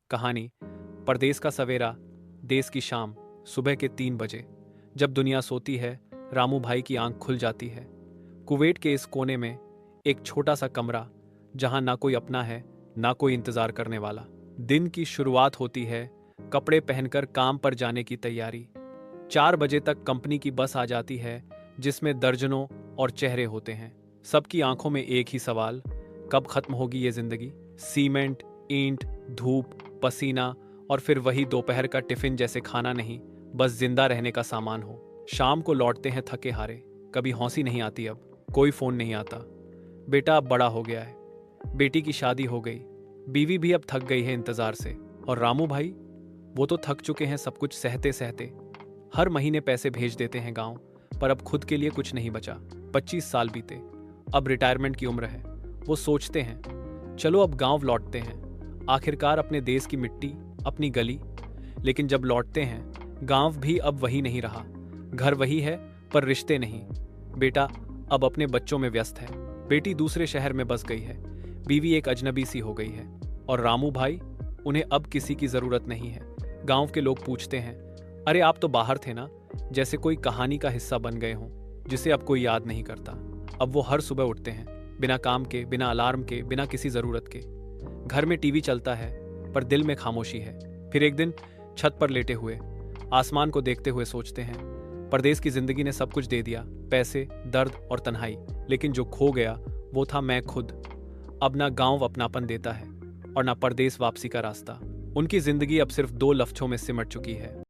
कहानी। परदेस का सवेरा, देश की शाम। सुबह के 3 बजे जब दुनिया सोती है, रामू भाई की आंख खुल जाती है। कुवैत के इस कोने में एक छोटा सा कमरा, जहां ना कोई अपना है, ना कोई इंतजार करने वाला। दिन की शुरुआत होती है, कपड़े पहनकर काम पर जाने की तैयारी। 4 बजे तक कंपनी की बस आ जाती है, जिसमें दर्जनों और चेहरे होते हैं। सबकी आंखों में एक ही सवाल, कब खत्म होगी ये जिंदगी। सीमेंट, ईंट, धूप, पसीना और फिर वही दोपहर का टिफिन जैसे खाना नहीं, बस जिंदा रहने का सामान हो। शाम को लौटते हैं थके हारे। कभी हौसी नहीं आती, अब कोई फोन नहीं आता। बेटा अब बड़ा हो गया है, बेटी की शादी हो गई, बीवी भी अब थक गई है इंतजार से। और रामू भाई, वो तो थक चुके हैं सब कुछ सहते सहते। हर महीने पैसे भेज देते हैं गांव, पर अब खुद के लिए कुछ नहीं बचा। 25 साल बीते, अब रिटायरमेंट की उम्र है। वो सोचते हैं, चलो अब गांव लौटते हैं, आखिरकार अपने देश की मिट्टी, अपनी गली। लेकिन जब लौटते हैं, गांव भी अब वही नहीं रहा। घर वही है, पर रिश्ते नहीं। बेटा अब अपने बच्चों में व्यस्त है, बेटी दूसरे शहर में बस गई है, बीवी एक अजनबी सी हो गई है। और रामू भाई, उन्हें अब किसी की जरूरत नहीं है। गांव के लोग पूछते हैं, अरे आप तो बाहर थे ना, जैसे कोई कहानी का हिस्सा बन गए हों, जिसे अब कोई याद नहीं करता। अब वो हर सुबह उठते हैं, बिना काम के, बिना अलार्म के, बिना किसी जरूरत के। घर में टीवी चलता है, पर दिल में खामोशी है। फिर एक दिन छत पर लेटे हुए, आसमान को देखते हुए सोचते हैं, परदेश की जिंदगी ने सब कुछ दे दिया, पैसे, दर्द और तन्हाई, लेकिन जो खो गया वो था मैं खुद। अब ना गांव अपनापन देता है, और ना परदेश वापसी का रास्ता। उनकी जिंदगी अब सिर्फ 2 लफ्जों में सिमट चुकी है।